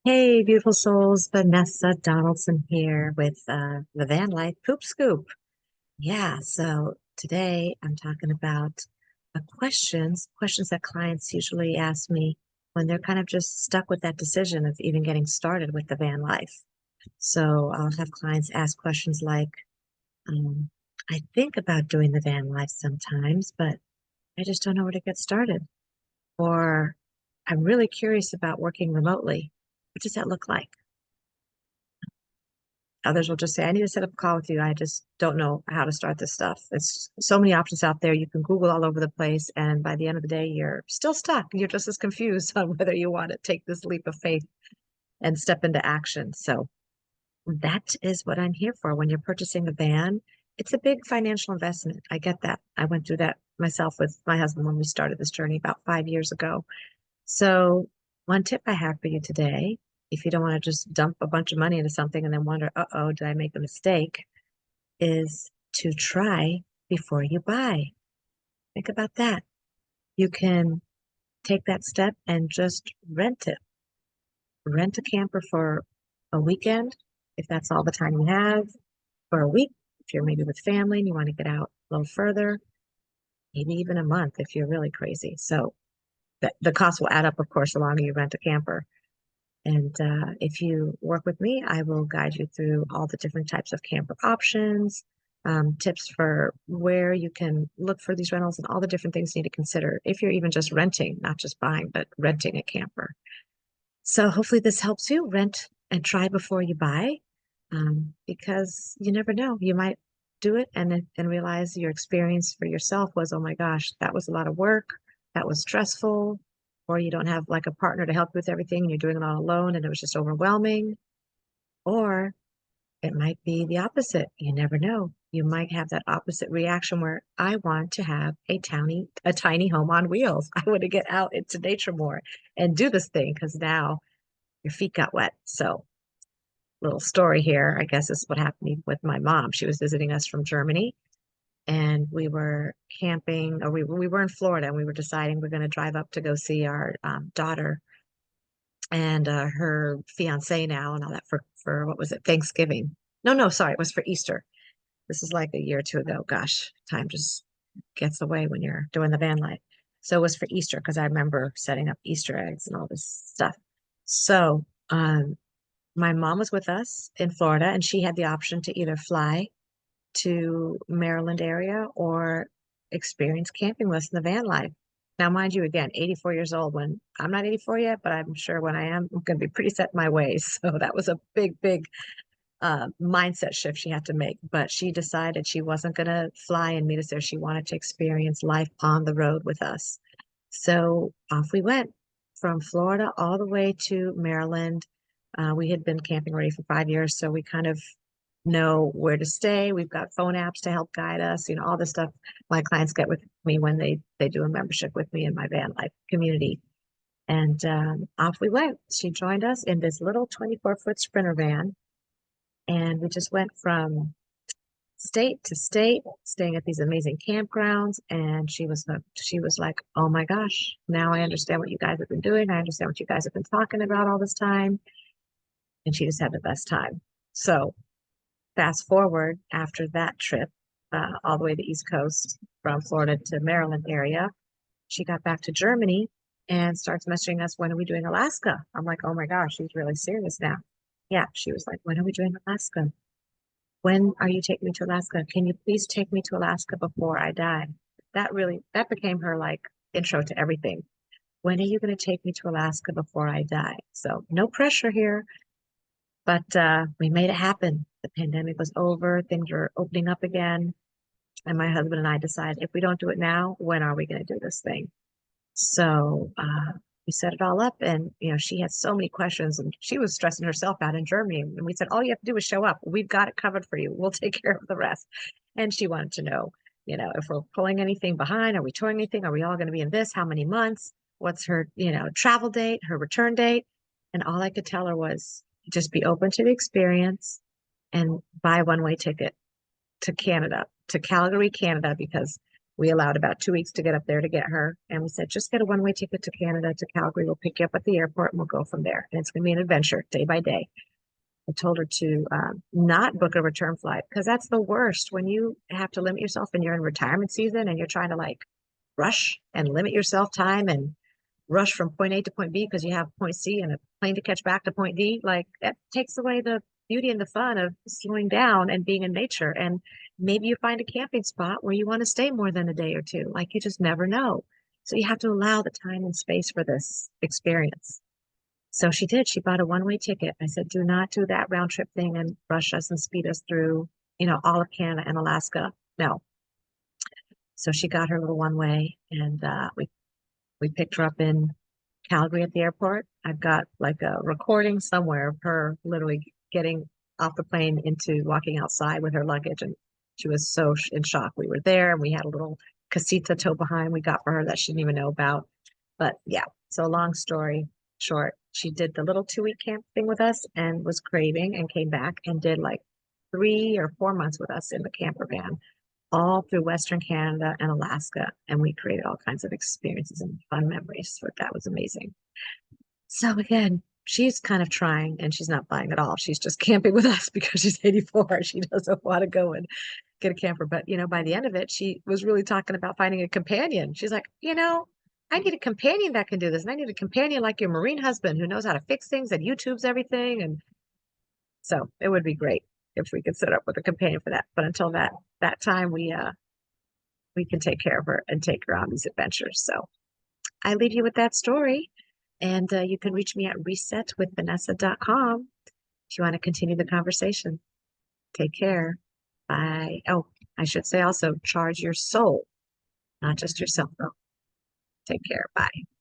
Hey, beautiful souls, Vanessa Donaldson here with the Van Life Poop Scoop. Yeah, so today I'm talking about questions that clients usually ask me when they're kind of just stuck with that decision of even getting started with the van life. So I'll have clients ask questions like, um, I think about doing the van life sometimes, but I just don't know where to get started. Or I'm really curious about working remotely. What does that look like? Others will just say, I need to set up a call with you. I just don't know how to start this stuff. There's so many options out there. You can Google all over the place. And by the end of the day, you're still stuck. You're just as confused on whether you want to take this leap of faith and step into action. So that is what I'm here for. When you're purchasing a van, it's a big financial investment. I get that. I went through that myself with my husband when we started this journey about 5 years ago. So, one tip I have for you today, if you don't want to just dump a bunch of money into something and then wonder, uh-oh, did I make a mistake, is to try before you buy. Think about that. You can take that step and just rent it. Rent a camper for a weekend, if that's all the time you have, for a week, if you're maybe with family and you want to get out a little further, maybe even a month if you're really crazy. So, the cost will add up, of course, the longer you rent a camper. And if you work with me, I will guide you through all the different types of camper options, tips for where you can look for these rentals, and all the different things you need to consider if you're even just renting, not just buying, but renting a camper. So hopefully this helps you rent and try before you buy, because you never know. You might do it and realize your experience for yourself was, oh my gosh, that was a lot of work. That was stressful. Or you don't have like a partner to help you with everything and you're doing it all alone and it was just overwhelming. Or it might be the opposite. You never know. You might have that opposite reaction where I want to have a tiny home on wheels. I want to get out into nature more and do this thing because now your feet got wet. So, little story here, I guess is what happened with my mom. She was visiting us from Germany and we were camping, or we were in Florida and we were deciding we're going to drive up to go see our daughter and her fiance now and all that for what was it, Thanksgiving? No, no, sorry, it was for Easter. This is like a year or two ago. Gosh, time just gets away when you're doing the van life. So it was for Easter because I remember setting up Easter eggs and all this stuff. So my mom was with us in Florida, and she had the option to either fly to Maryland area or experience camping with us in the van life. Now, mind you, again, 84 years old. When I'm not 84 yet, but I'm sure when I am, I'm going to be pretty set in my ways. So that was a big, big mindset shift she had to make. But she decided she wasn't going to fly and meet us there. She wanted to experience life on the road with us. So off we went from Florida all the way to Maryland. We had been camping already for 5 years, so we kind of know where to stay. We've got phone apps to help guide us, all the stuff my clients get with me when they do a membership with me in my van life community. And off we went. She joined us in this little 24-foot Sprinter van, and we just went from state to state, staying at these amazing campgrounds. And she was hooked. She was like, "Oh my gosh, now I understand what you guys have been doing. I understand what you guys have been talking about all this time." And she just had the best time. So fast forward after that trip, all the way to the East Coast from Florida to Maryland area, she got back to Germany and starts messaging us, when are we doing Alaska? I'm like, oh my gosh, she's really serious now. Yeah, she was like, when are we doing Alaska? When are you taking me to Alaska? Can you please take me to Alaska before I die? That became her like intro to everything. When are you going to take me to Alaska before I die? So no pressure here. But we made it happen. The pandemic was over, things were opening up again. And my husband and I decided, if we don't do it now, when are we going to do this thing? So we set it all up. And, she had so many questions and she was stressing herself out in Germany. And we said, all you have to do is show up. We've got it covered for you. We'll take care of the rest. And she wanted to know, if we're pulling anything behind, are we touring anything? Are we all going to be in this? How many months? What's her, travel date, her return date? And all I could tell her was just be open to the experience and buy a one-way ticket to Canada, to Calgary, Canada, because We allowed about 2 weeks to get up there to get her. And we said, just get a one-way ticket to Canada, to Calgary. We'll pick you up at the airport and we'll go from there. And it's going to be an adventure day by day. I told her to not book a return flight because that's the worst when you have to limit yourself and you're in retirement season and you're trying to like rush and limit yourself time and rush from point A to point B because you have point C and a plane to catch back to point D. Like that takes away the beauty and the fun of slowing down and being in nature. And maybe you find a camping spot where you want to stay more than a day or two. Like you just never know. So you have to allow the time and space for this experience. So she did. She bought a one-way ticket. I said, do not do that round trip thing and rush us and speed us through, all of Canada and Alaska. No. So she got her little one way and we picked her up in Calgary at the airport. I've got like a recording somewhere of her literally getting off the plane into walking outside with her luggage. And she was so in shock. We were there and we had a little casita tow behind we got for her that she didn't even know about. But yeah, so long story short, she did the little 2 week camp thing with us and was craving and came back and did like 3 or 4 months with us in the camper van all through Western Canada and Alaska. And we created all kinds of experiences and fun memories. So that was amazing. So again, she's kind of trying and she's not buying at all. She's just camping with us because she's 84. She doesn't want to go and get a camper. But, by the end of it, she was really talking about finding a companion. She's like, I need a companion that can do this. And I need a companion like your Marine husband who knows how to fix things and YouTubes everything. And so it would be great if we could set up with a companion for that. But until that time, we can take care of her and take her on these adventures. So I leave you with that story. And you can reach me at resetwithvanessa.com if you want to continue the conversation. Take care. Bye. Oh, I should say also charge your soul, not just yourself, though. Take care. Bye.